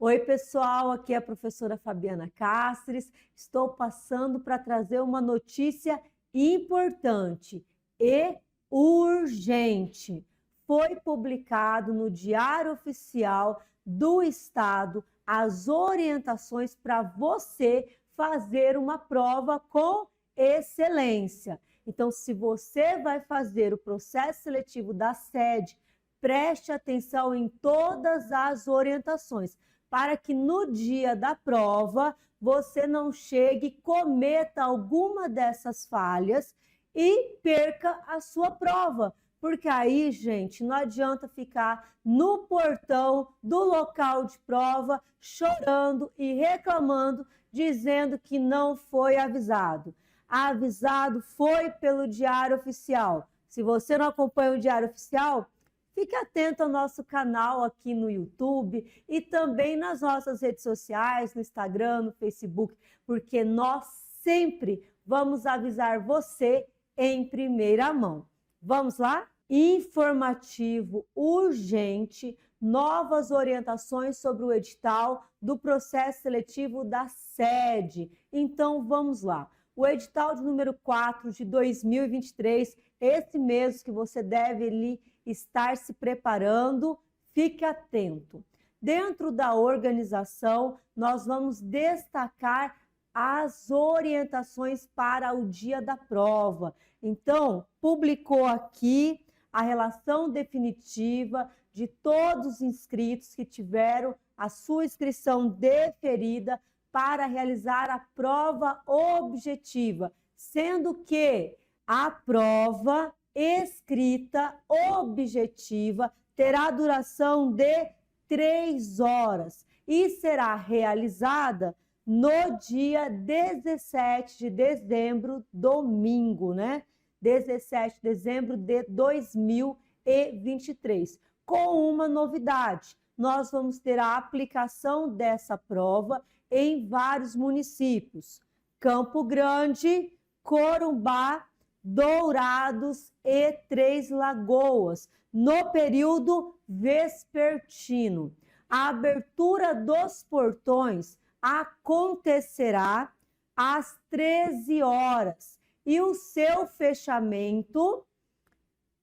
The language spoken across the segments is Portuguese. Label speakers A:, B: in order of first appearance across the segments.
A: Oi, pessoal, aqui é a professora Fabiana Cáceres. Estou passando para trazer uma notícia importante e urgente. Foi publicado no Diário Oficial do Estado as orientações para você fazer uma prova com excelência. Então, se você vai fazer o processo seletivo da sede, preste atenção em todas as orientações, para que no dia da prova você não chegue, cometa alguma dessas falhas e perca a sua prova. Porque aí, gente, não adianta ficar no portão do local de prova chorando e reclamando, dizendo que não foi avisado. Avisado foi pelo Diário Oficial. Se você não acompanha o Diário Oficial, fique atento ao nosso canal aqui no YouTube e também nas nossas redes sociais, no Instagram, no Facebook, porque nós sempre vamos avisar você em primeira mão. Vamos lá? Informativo urgente, novas orientações sobre o edital do processo seletivo da sede. Então, vamos lá. O edital de número 4 de 2023, esse mês que você deve estar se preparando, fique atento. Dentro da organização, nós vamos destacar as orientações para o dia da prova. Então, publicou aqui a relação definitiva de todos os inscritos que tiveram a sua inscrição deferida para realizar a prova objetiva, sendo que a prova escrita objetiva terá duração de 3 horas e será realizada no dia 17 de dezembro, domingo, né? 17 de dezembro de 2023. Com uma novidade, nós vamos ter a aplicação dessa prova em vários municípios: Campo Grande, Corumbá, Dourados e Três Lagoas, no período vespertino. A abertura dos portões acontecerá às 13 horas e o seu fechamento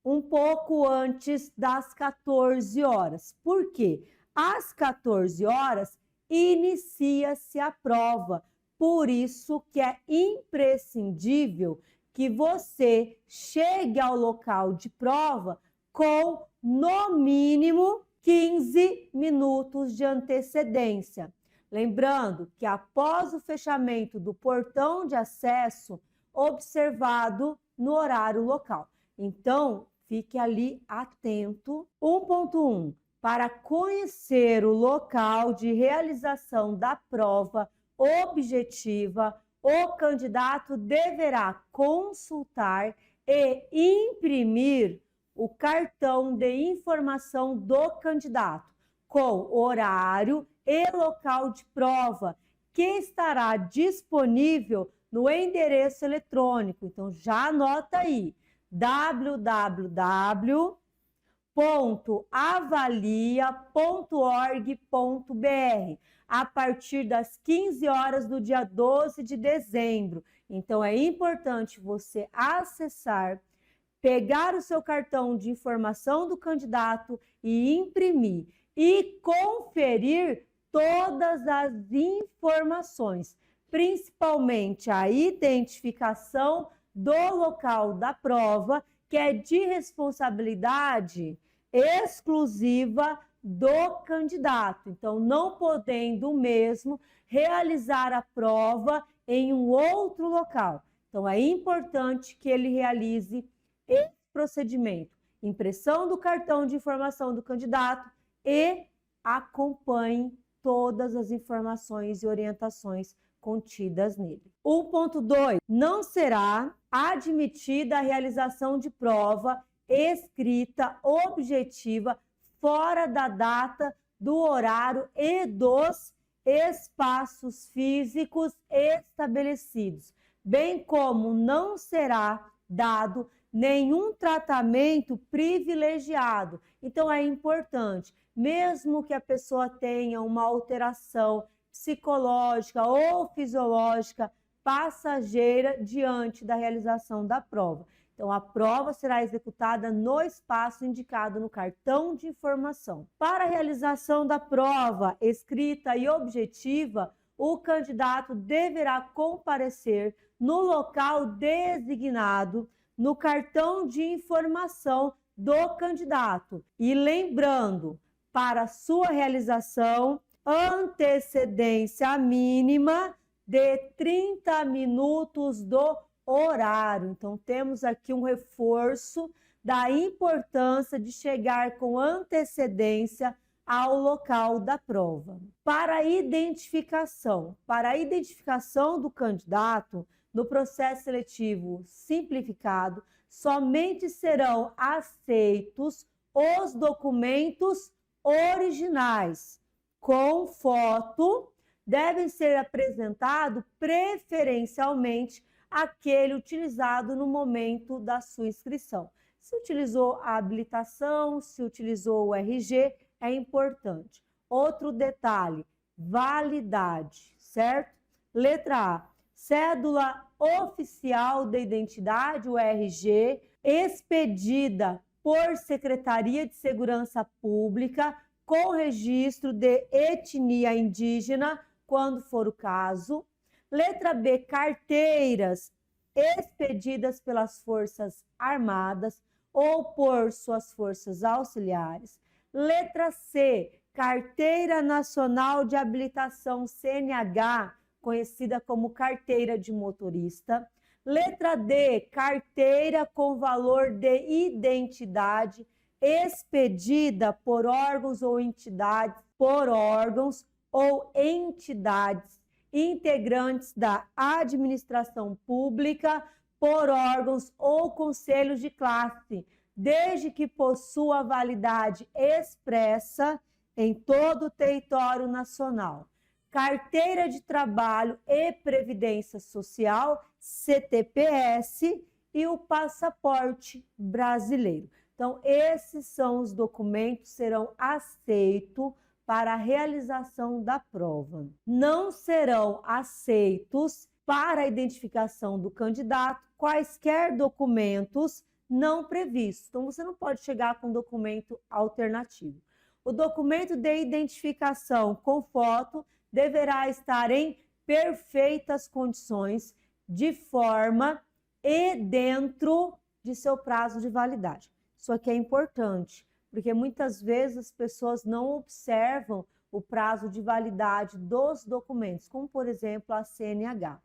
A: um pouco antes das 14 horas. Por quê? Às 14 horas inicia-se a prova. Por isso que é imprescindível que você chegue ao local de prova com, no mínimo, 15 minutos de antecedência. Lembrando que após o fechamento do portão de acesso, observado no horário local. Então, fique ali atento. 1.1. Para conhecer o local de realização da prova objetiva, o candidato deverá consultar e imprimir o cartão de informação do candidato, com horário e local de prova, que estará disponível no endereço eletrônico. Então, já anota aí: www.avalia.org.br, a partir das 15 horas do dia 12 de dezembro. Então, é importante você acessar, pegar o seu cartão de informação do candidato e imprimir e conferir todas as informações, principalmente a identificação do local da prova, que é de responsabilidade exclusiva do candidato. Então, não podendo o mesmo realizar a prova em um outro local. Então, é importante que ele realize esse procedimento: impressão do cartão de informação do candidato e acompanhe todas as informações e orientações contidas nele. 1.2. Não será admitida a realização de prova escrita objetiva fora da data, do horário e dos espaços físicos estabelecidos, bem como não será dado nenhum tratamento privilegiado. Então, é importante, mesmo que a pessoa tenha uma alteração psicológica ou fisiológica passageira diante da realização da prova. Então, a prova será executada no espaço indicado no cartão de informação. Para a realização da prova escrita e objetiva, o candidato deverá comparecer no local designado no cartão de informação do candidato. E lembrando, para sua realização, antecedência mínima de 30 minutos do horário. Então, temos aqui um reforço da importância de chegar com antecedência ao local da prova. Para a identificação do candidato no processo seletivo simplificado, somente serão aceitos os documentos originais com foto, devem ser apresentados preferencialmente aquele utilizado no momento da sua inscrição. Se utilizou a habilitação, se utilizou o RG, é importante. Outro detalhe, validade, certo? Letra A, cédula oficial de identidade, o RG, expedida por Secretaria de Segurança Pública, com registro de etnia indígena, quando for o caso. Letra B, carteiras expedidas pelas Forças Armadas ou por suas forças auxiliares. Letra C, Carteira Nacional de Habilitação CNH, conhecida como carteira de motorista. Letra D, carteira com valor de identidade expedida por órgãos ou entidades integrantes da administração pública, por órgãos ou conselhos de classe, desde que possua validade expressa em todo o território nacional. Carteira de Trabalho e Previdência Social, CTPS, e o passaporte brasileiro. Então, esses são os documentos que serão aceitos para a realização da prova. Não serão aceitos para a identificação do candidato quaisquer documentos não previstos. Então, você não pode chegar com um documento alternativo. O documento de identificação com foto deverá estar em perfeitas condições, de forma e dentro de seu prazo de validade. Isso aqui é importante, porque muitas vezes as pessoas não observam o prazo de validade dos documentos, como por exemplo a CNH,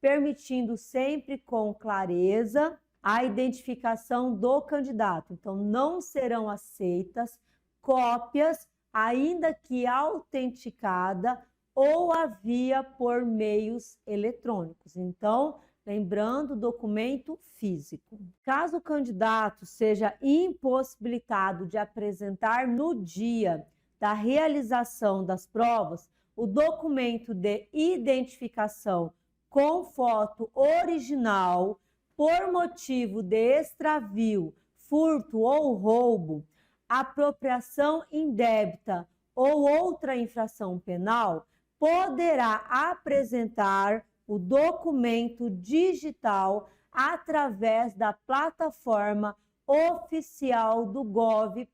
A: permitindo sempre com clareza a identificação do candidato. Então, não serão aceitas cópias, ainda que autenticada ou a via por meios eletrônicos. Então, lembrando, documento físico. Caso o candidato seja impossibilitado de apresentar no dia da realização das provas o documento de identificação com foto original por motivo de extravio, furto ou roubo, apropriação indébita ou outra infração penal, poderá apresentar o documento digital através da plataforma oficial do gov.br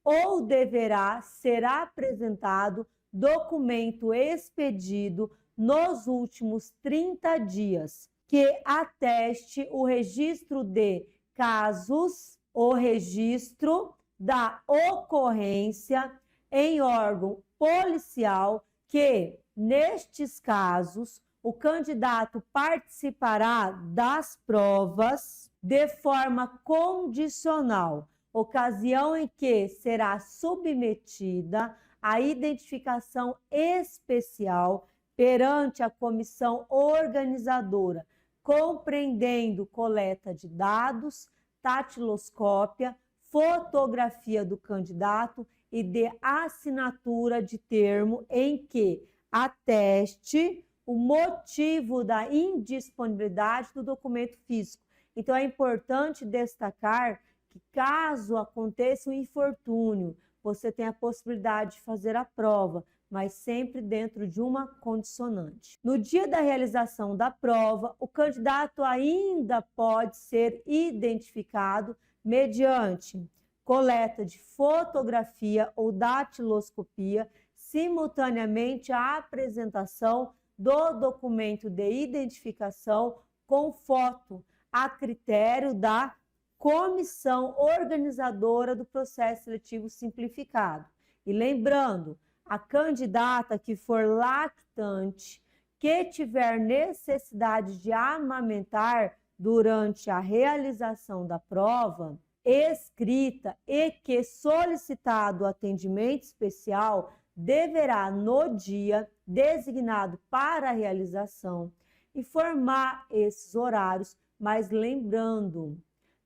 A: ou deverá ser apresentado documento expedido nos últimos 30 dias que ateste o registro de casos, o registro da ocorrência em órgão policial que, nestes casos, o candidato participará das provas de forma condicional, ocasião em que será submetida à identificação especial perante a comissão organizadora, compreendendo coleta de dados, datiloscópia, fotografia do candidato e de assinatura de termo em que ateste o motivo da indisponibilidade do documento físico. Então, é importante destacar que, caso aconteça um infortúnio você tem a possibilidade de fazer a prova, mas sempre dentro de uma condicionante. No dia da realização da prova, o candidato ainda pode ser identificado mediante coleta de fotografia ou datiloscopia, simultaneamente à apresentação do documento de identificação com foto, a critério da comissão organizadora do processo seletivo simplificado. E lembrando, a candidata que for lactante, que tiver necessidade de amamentar durante a realização da prova escrita e que solicitado atendimento especial, deverá, no dia designado para a realização, informar esses horários, mas lembrando,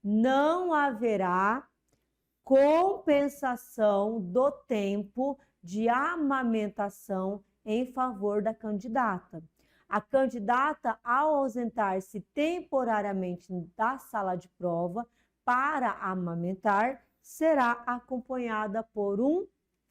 A: não haverá compensação do tempo de amamentação em favor da candidata. A candidata, ao ausentar-se temporariamente da sala de prova para amamentar, será acompanhada por um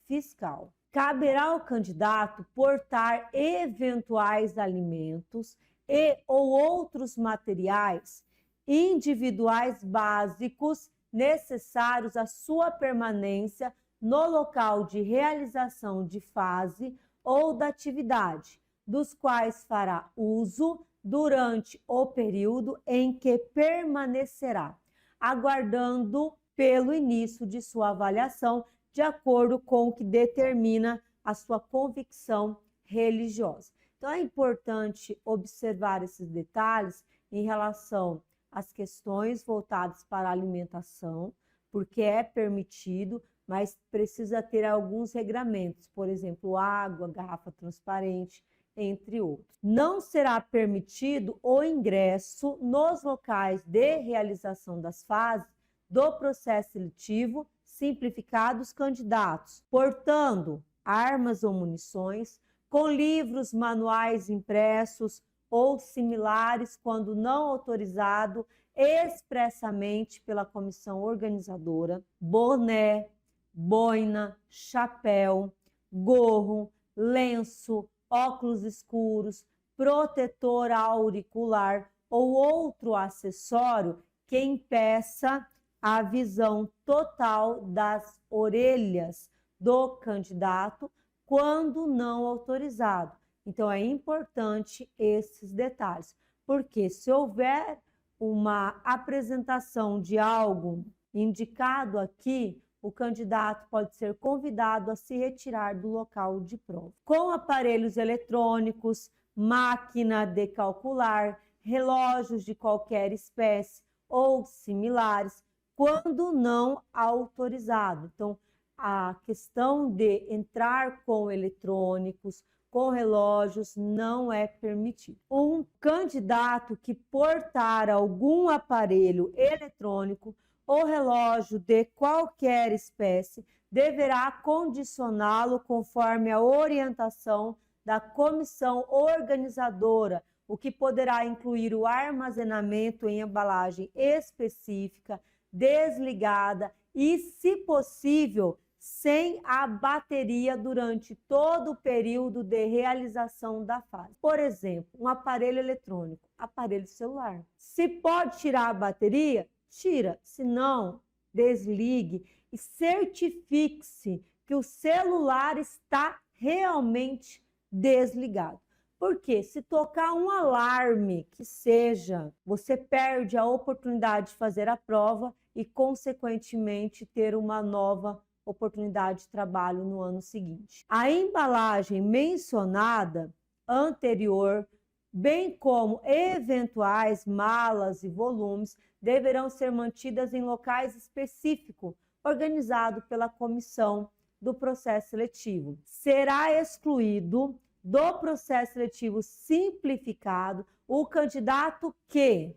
A: fiscal. Caberá ao candidato portar eventuais alimentos e ou outros materiais individuais básicos necessários à sua permanência no local de realização de fase ou da atividade, dos quais fará uso durante o período em que permanecerá, aguardando pelo início de sua avaliação, de acordo com o que determina a sua convicção religiosa. Então, é importante observar esses detalhes em relação às questões voltadas para a alimentação, porque é permitido, mas precisa ter alguns regramentos, por exemplo, água, garrafa transparente, entre outros. Não será permitido o ingresso nos locais de realização das fases do processo seletivo simplificado dos candidatos, portando armas ou munições, com livros, manuais impressos ou similares, quando não autorizado expressamente pela comissão organizadora, boné, boina, chapéu, gorro, lenço, óculos escuros, protetor auricular ou outro acessório que impeça a visão total das orelhas do candidato quando não autorizado. Então, é importante esses detalhes, porque se houver uma apresentação de algo indicado aqui, o candidato pode ser convidado a se retirar do local de prova. Com aparelhos eletrônicos, máquina de calcular, relógios de qualquer espécie ou similares, quando não autorizado. Então, a questão de entrar com eletrônicos, com relógios, não é permitido. Um candidato que portar algum aparelho eletrônico ou relógio de qualquer espécie deverá condicioná-lo conforme a orientação da comissão organizadora, o que poderá incluir o armazenamento em embalagem específica, desligada e, se possível, sem a bateria durante todo o período de realização da fase. Por exemplo, um aparelho eletrônico, aparelho celular. Se pode tirar a bateria, tira, se não, desligue e certifique-se que o celular está realmente desligado. Porque se tocar um alarme que seja, você perde a oportunidade de fazer a prova e, consequentemente, ter uma nova oportunidade de trabalho no ano seguinte. A embalagem mencionada anterior, bem como eventuais malas e volumes, deverão ser mantidas em locais específicos, organizado pela comissão do processo seletivo. Será excluído do processo seletivo simplificado o candidato que,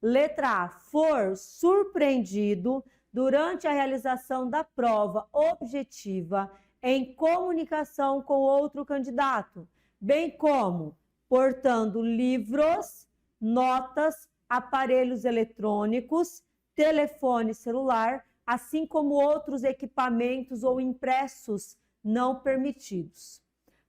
A: letra A, for surpreendido durante a realização da prova objetiva em comunicação com outro candidato, bem como portando livros, notas, aparelhos eletrônicos, telefone celular, assim como outros equipamentos ou impressos não permitidos.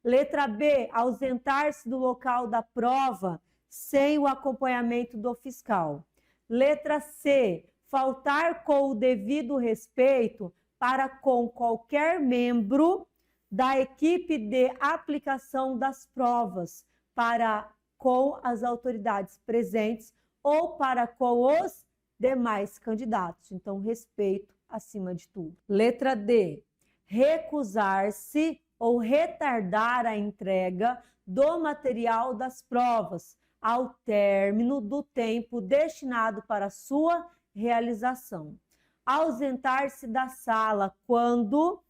A: Letra B, ausentar-se do local da prova sem o acompanhamento do fiscal. Letra C, faltar com o devido respeito para com qualquer membro da equipe de aplicação das provas, para com as autoridades presentes ou para com os demais candidatos. Então, respeito acima de tudo. Letra D, recusar-se ou retardar a entrega do material das provas ao término do tempo destinado para sua realização. Ausentar-se da sala quando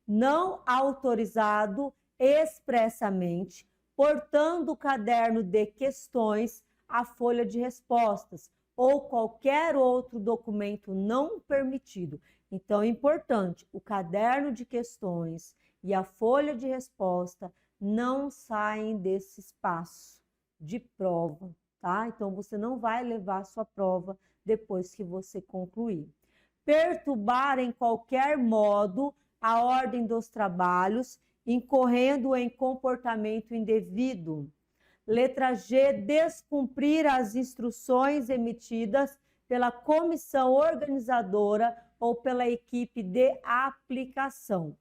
A: não autorizado expressamente, portando o caderno de questões, a folha de respostas ou qualquer outro documento não permitido. Então, é importante, o caderno de questões e a folha de resposta não saem desse espaço de prova, tá? Então, você não vai levar a sua prova depois que você concluir. Perturbar em qualquer modo a ordem dos trabalhos, incorrendo em comportamento indevido. Letra G, descumprir as instruções emitidas pela comissão organizadora ou pela equipe de aplicação.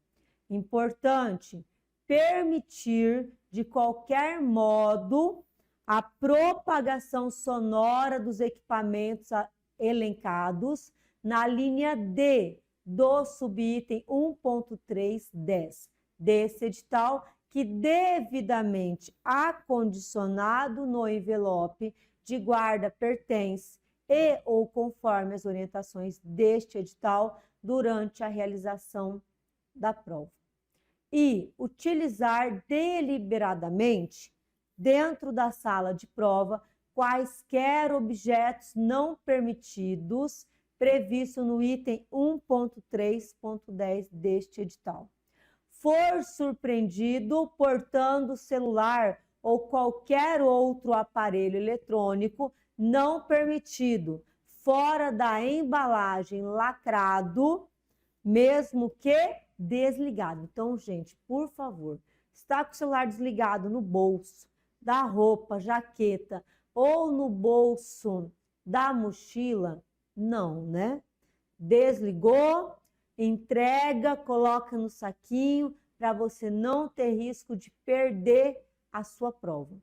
A: Importante, permitir de qualquer modo a propagação sonora dos equipamentos elencados na linha D do subitem 1.310 desse edital, que devidamente acondicionado no envelope de guarda pertence e ou conforme as orientações deste edital durante a realização da prova. E utilizar deliberadamente dentro da sala de prova quaisquer objetos não permitidos previsto no item 1.3.10 deste edital. For surpreendido portando celular ou qualquer outro aparelho eletrônico não permitido, fora da embalagem lacrado, mesmo que desligado. Então, gente, por favor, está com o celular desligado no bolso da roupa, jaqueta ou no bolso da mochila? Não, né? Desligou, entrega, coloca no saquinho para você não ter risco de perder a sua prova.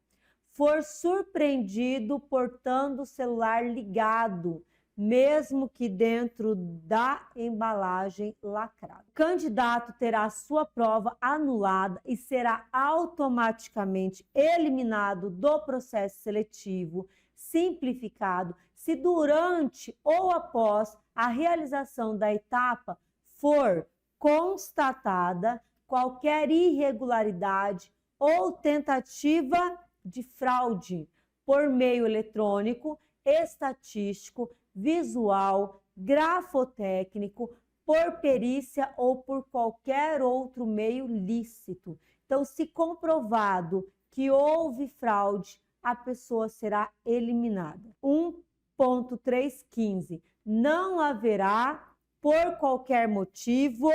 A: For surpreendido portando o celular ligado, mesmo que dentro da embalagem lacrada. O candidato terá a sua prova anulada e será automaticamente eliminado do processo seletivo simplificado se durante ou após a realização da etapa for constatada qualquer irregularidade ou tentativa de fraude por meio eletrônico, estatístico, visual, grafotécnico, por perícia ou por qualquer outro meio lícito. Então, se comprovado que houve fraude, a pessoa será eliminada. 1.315. Não haverá, por qualquer motivo,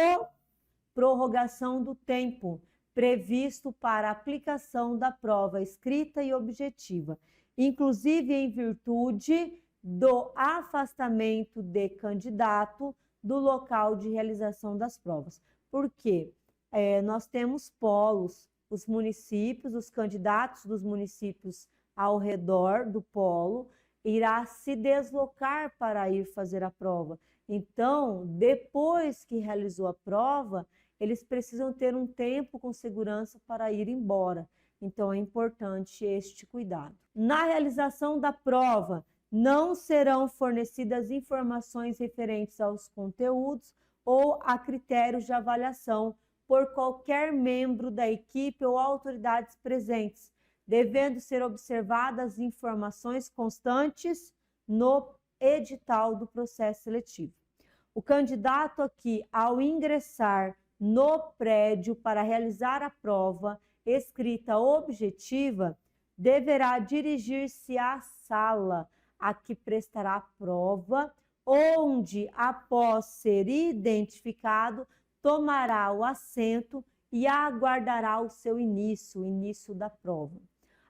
A: prorrogação do tempo previsto para a aplicação da prova escrita e objetiva, inclusive em virtude do afastamento de candidato do local de realização das provas. Por quê? Nós temos polos, os municípios, os candidatos dos municípios ao redor do polo irá se deslocar para ir fazer a prova. Então, depois que realizou a prova, eles precisam ter um tempo com segurança para ir embora. Então, é importante este cuidado. Na realização da prova, não serão fornecidas informações referentes aos conteúdos ou a critérios de avaliação por qualquer membro da equipe ou autoridades presentes, devendo ser observadas informações constantes no edital do processo seletivo. O candidato aqui, ao ingressar no prédio para realizar a prova escrita objetiva, deverá dirigir-se à sala a que prestará a prova onde, após ser identificado, tomará o assento e aguardará o seu início, o início da prova.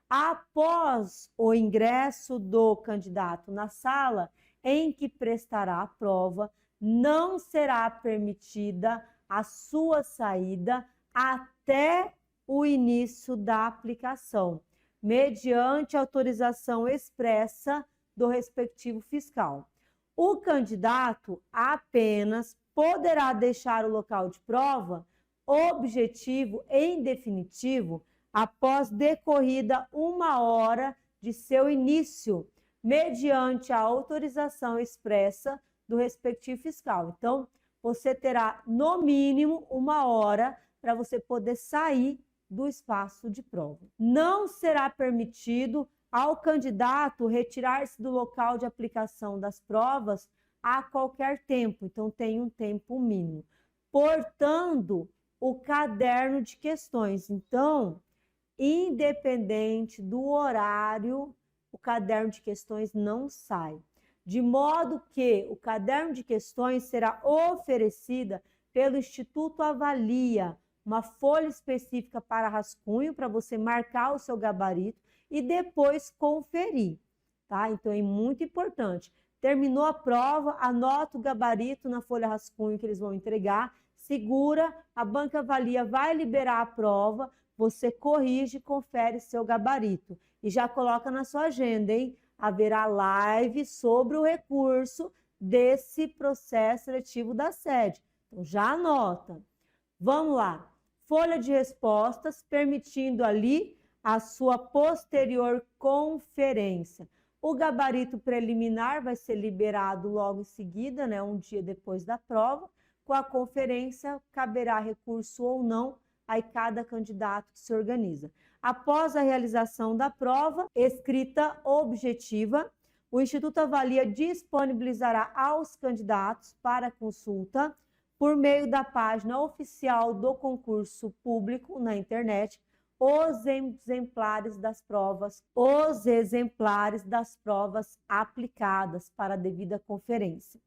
A: Após o ingresso do candidato na sala em que prestará a prova, não será permitida a sua saída até o início da aplicação, mediante autorização expressa do respectivo fiscal. O candidato apenas poderá deixar o local de prova objetivo em definitivo após decorrida 1 hora de seu início, mediante a autorização expressa do respectivo fiscal. Então, você terá no mínimo 1 hora para você poder sair do espaço de prova. Não será permitido ao candidato retirar-se do local de aplicação das provas a qualquer tempo, então tem um tempo mínimo. Portando o caderno de questões. Então, independente do horário, o caderno de questões não sai. De modo que o caderno de questões será oferecida pelo Instituto Avalia, uma folha específica para rascunho, para você marcar o seu gabarito e depois conferir, tá? Então, é muito importante. Terminou a prova, anota o gabarito na folha rascunho que eles vão entregar, segura, a banca avalia, vai liberar a prova, você corrige e confere seu gabarito. E já coloca na sua agenda, hein? Haverá live sobre o recurso desse processo seletivo da sede. Então, já anota. Vamos lá. Folha de respostas, permitindo ali a sua posterior conferência. O gabarito preliminar vai ser liberado logo em seguida, né, um dia depois da prova. Com a conferência, caberá recurso ou não, aí cada candidato que se organiza. Após a realização da prova escrita objetiva, o Instituto Avalia disponibilizará aos candidatos para consulta, por meio da página oficial do concurso público na internet, os exemplares das provas aplicadas para a devida conferência.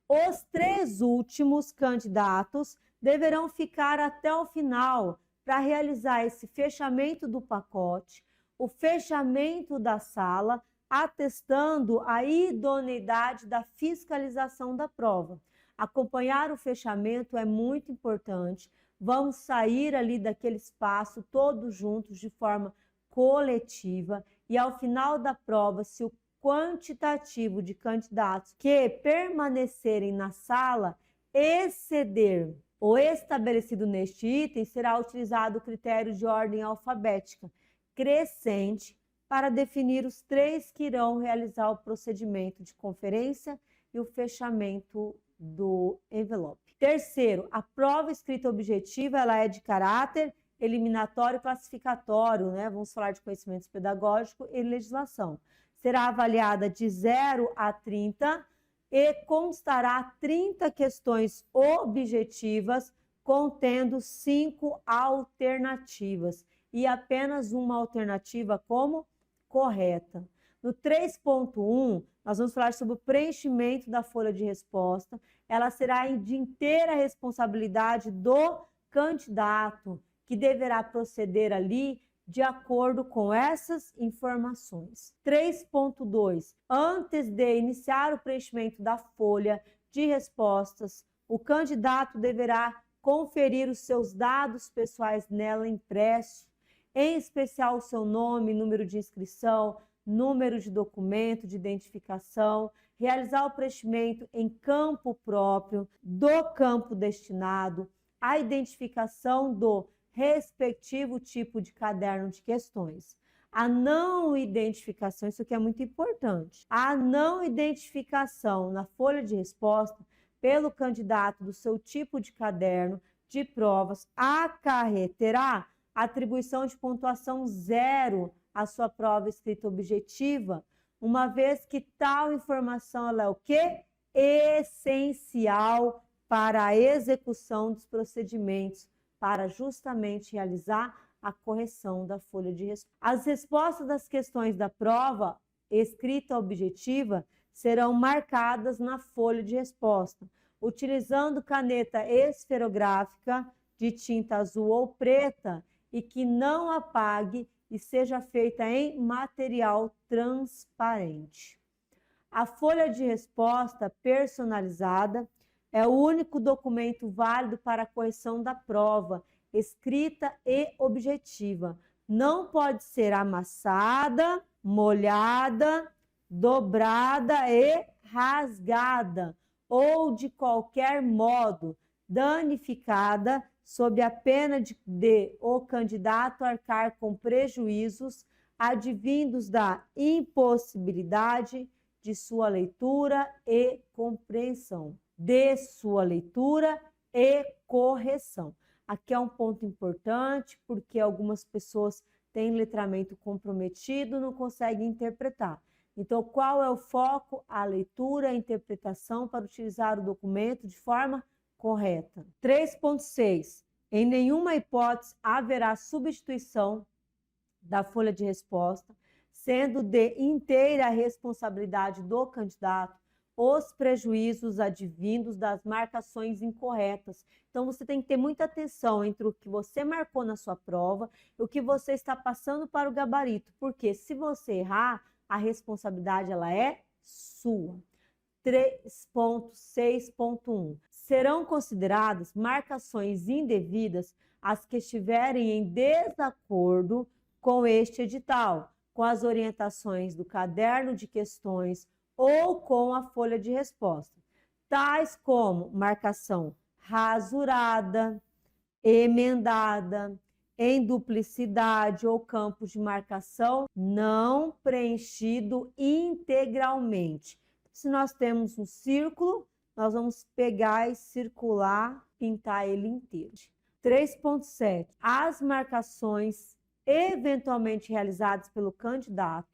A: Os 3 últimos candidatos deverão ficar até o final para realizar esse fechamento do pacote, o fechamento da sala, atestando a idoneidade da fiscalização da prova. Acompanhar o fechamento é muito importante. Vamos sair ali daquele espaço todos juntos de forma coletiva e ao final da prova, se o quantitativo de candidatos que permanecerem na sala exceder o estabelecido neste item, será utilizado o critério de ordem alfabética crescente para definir os 3 que irão realizar o procedimento de conferência e o fechamento do envelope. Terceiro, a prova escrita objetiva, ela é de caráter eliminatório e classificatório, né? Vamos falar de conhecimentos pedagógicos e legislação. Será avaliada de 0 a 30 e constará 30 questões objetivas, contendo 5 alternativas e apenas uma alternativa como correta. No 3.1, nós vamos falar sobre o preenchimento da folha de resposta. Ela será de inteira responsabilidade do candidato, que deverá proceder ali de acordo com essas informações. 3.2. Antes de iniciar o preenchimento da folha de respostas, o candidato deverá conferir os seus dados pessoais nela impressos, em especial o seu nome, número de inscrição, número de documento de identificação, realizar o preenchimento em campo próprio do campo destinado, a identificação do respectivo tipo de caderno de questões. A não identificação, isso aqui é muito importante, a não identificação na folha de resposta pelo candidato do seu tipo de caderno de provas acarreterá atribuição de pontuação 0 à sua prova escrita objetiva, uma vez que tal informação ela é o quê? Essencial para a execução dos procedimentos, para justamente realizar a correção da folha de resposta. As respostas das questões da prova escrita objetiva serão marcadas na folha de resposta, utilizando caneta esferográfica de tinta azul ou preta e que não apague e seja feita em material transparente. A folha de resposta personalizada é o único documento válido para a correção da prova, escrita e objetiva. Não pode ser amassada, molhada, dobrada e rasgada, ou de qualquer modo danificada, sob a pena de o candidato arcar com prejuízos advindos da impossibilidade de sua leitura e compreensão, de sua leitura e correção. Aqui é um ponto importante, porque algumas pessoas têm letramento comprometido, não conseguem interpretar. Então, qual é o foco? A leitura e a interpretação para utilizar o documento de forma correta. 3.6. Em nenhuma hipótese haverá substituição da folha de resposta, sendo de inteira responsabilidade do candidato os prejuízos advindos das marcações incorretas. Então, você tem que ter muita atenção entre o que você marcou na sua prova e o que você está passando para o gabarito, porque se você errar, a responsabilidade ela é sua. 3.6.1. Serão consideradas marcações indevidas as que estiverem em desacordo com este edital, com as orientações do caderno de questões ou com a folha de resposta, tais como marcação rasurada, emendada, em duplicidade ou campo de marcação não preenchido integralmente. Se nós temos um círculo, nós vamos pegar e circular, pintar ele inteiro. 3.7. As marcações eventualmente realizadas pelo candidato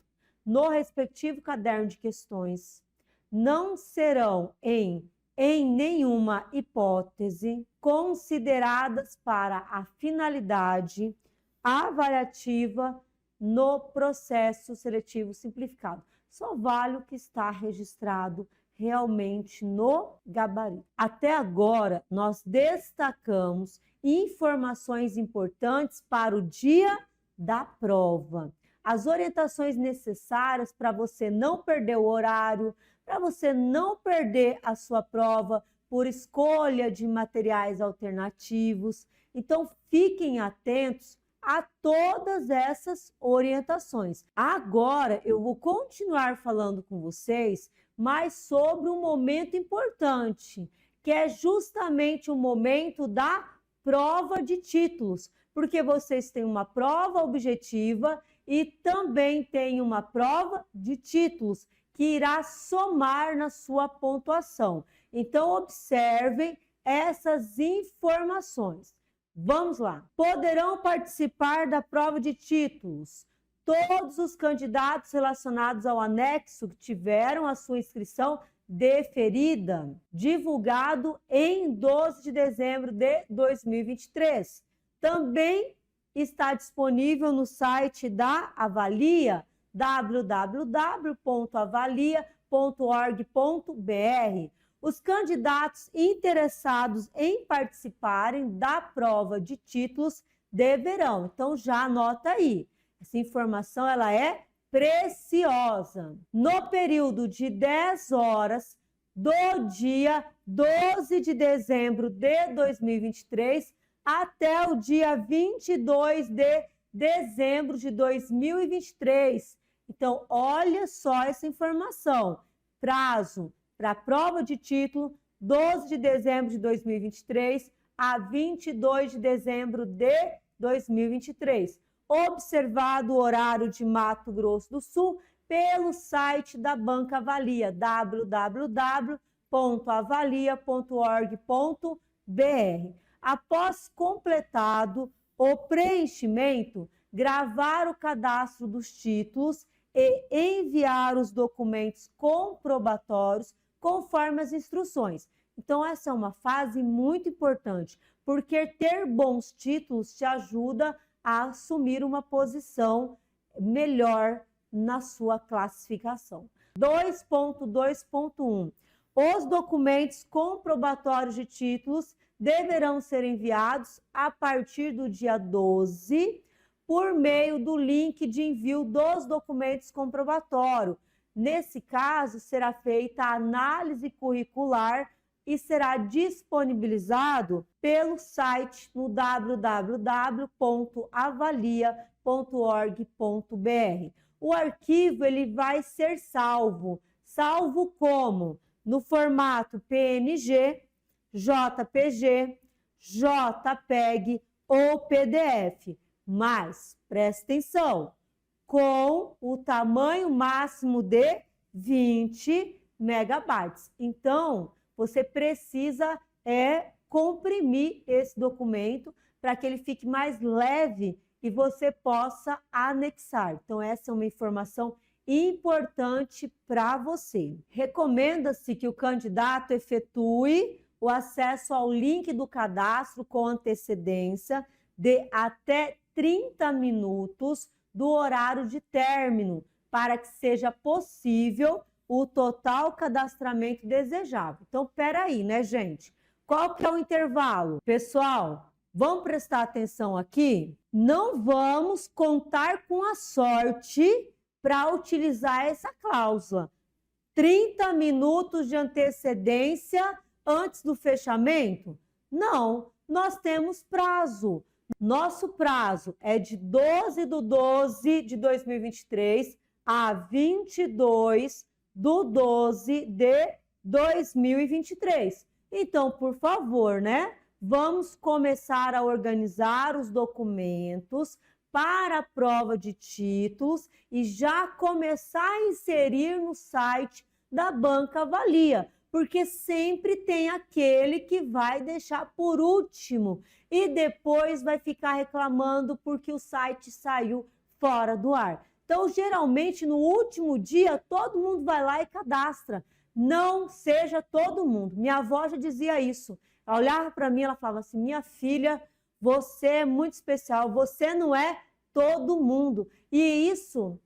A: no respectivo caderno de questões não serão, em nenhuma hipótese, consideradas para a finalidade avaliativa no processo seletivo simplificado. Só vale o que está registrado realmente no gabarito. Até agora, nós destacamos informações importantes para o dia da prova. As orientações necessárias para você não perder o horário, para você não perder a sua prova por escolha de materiais alternativos. Então, fiquem atentos a todas essas orientações. Agora, eu vou continuar falando com vocês mais sobre um momento importante, que é justamente o momento da prova de títulos, porque vocês têm uma prova objetiva e também tem uma prova de títulos, que irá somar na sua pontuação. Então, observem essas informações. Vamos lá. Poderão participar da prova de títulos todos os candidatos relacionados ao anexo que tiveram a sua inscrição deferida, divulgado em 12 de dezembro de 2023. Também está disponível no site da Avalia, www.avalia.org.br. Os candidatos interessados em participarem da prova de títulos deverão. Então, já anota aí. Essa informação ela é preciosa. No período de 10 horas do dia 12 de dezembro de 2023 até o dia 22 de dezembro de 2023. Então, olha só essa informação. Prazo para a prova de título, 12 de dezembro de 2023 a 22 de dezembro de 2023. Observado o horário de Mato Grosso do Sul pelo site da Banca Avalia, www.avalia.org.br. Após completado o preenchimento, gravar o cadastro dos títulos e enviar os documentos comprobatórios conforme as instruções. Então, essa é uma fase muito importante, porque ter bons títulos te ajuda a assumir uma posição melhor na sua classificação. 2.2.1. Os documentos comprobatórios de títulos deverão ser enviados a partir do dia 12 por meio do link de envio dos documentos comprobatórios. Nesse caso, será feita a análise curricular e será disponibilizado pelo site no www.avalia.org.br. O arquivo ele vai ser salvo como? No formato PNG, JPG, JPEG ou PDF. Mas, presta atenção, com o tamanho máximo de 20 megabytes. Então, você precisa comprimir esse documento para que ele fique mais leve e você possa anexar. Então, essa é uma informação importante para você. Recomenda-se que o candidato efetue o acesso ao link do cadastro com antecedência de até 30 minutos do horário de término, para que seja possível o total cadastramento desejável. Então, peraí, né, gente? Qual que é o intervalo? Pessoal, vamos prestar atenção aqui? Não vamos contar com a sorte para utilizar essa cláusula. 30 minutos de antecedência antes do fechamento? Não, nós temos prazo. Nosso prazo é de 12/12/2023 a 22/12/2023. Então, por favor, né? Vamos começar a organizar os documentos para a prova de títulos e já começar a inserir no site da Banca Avalia, porque sempre tem aquele que vai deixar por último e depois vai ficar reclamando porque o site saiu fora do ar. Então, geralmente, no último dia, todo mundo vai lá e cadastra. Não seja todo mundo. Minha avó já dizia isso. Ela olhava para mim, ela falava assim, minha filha, você é muito especial, você não é todo mundo. E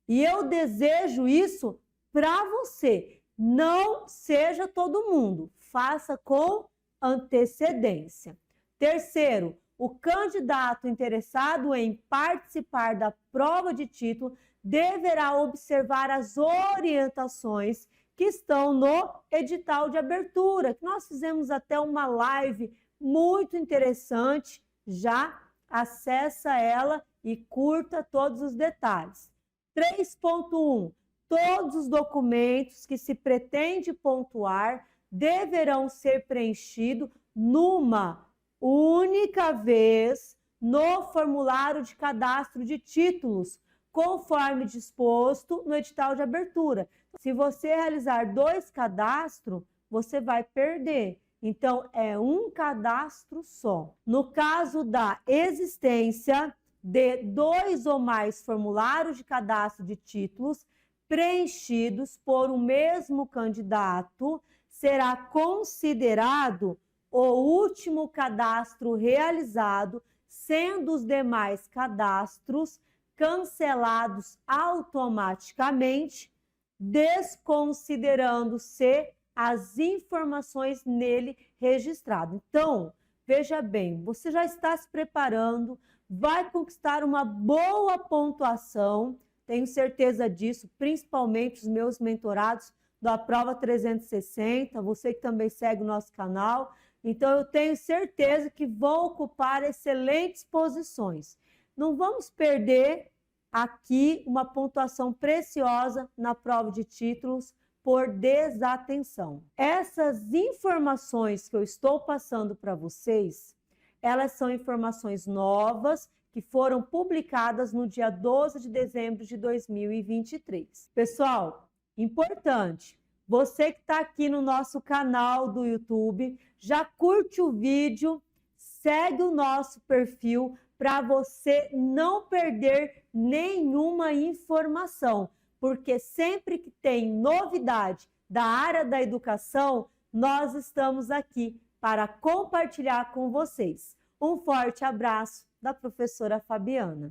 A: eu desejo isso para você. Não seja todo mundo, faça com antecedência. Terceiro, o candidato interessado em participar da prova de título deverá observar as orientações que estão no edital de abertura, que nós fizemos até uma live muito interessante, já acessa ela e curta todos os detalhes. 3.1. Todos os documentos que se pretende pontuar deverão ser preenchidos numa única vez no formulário de cadastro de títulos, conforme disposto no edital de abertura. Se você realizar 2 cadastros, você vai perder. Então, é um cadastro só. No caso da existência de 2 ou mais formulários de cadastro de títulos preenchidos por um mesmo candidato, será considerado o último cadastro realizado, sendo os demais cadastros cancelados automaticamente, desconsiderando-se as informações nele registradas. Então, veja bem, você já está se preparando, vai conquistar uma boa pontuação, tenho certeza disso, principalmente os meus mentorados da Prova 360, você que também segue o nosso canal. Então, eu tenho certeza que vão ocupar excelentes posições. Não vamos perder aqui uma pontuação preciosa na prova de títulos por desatenção. Essas informações que eu estou passando para vocês, elas são informações novas que foram publicadas no dia 12 de dezembro de 2023. Pessoal, importante, você que está aqui no nosso canal do YouTube, já curte o vídeo, segue o nosso perfil para você não perder nenhuma informação, porque sempre que tem novidade da área da educação, nós estamos aqui para compartilhar com vocês. Um forte abraço da professora Fabiana.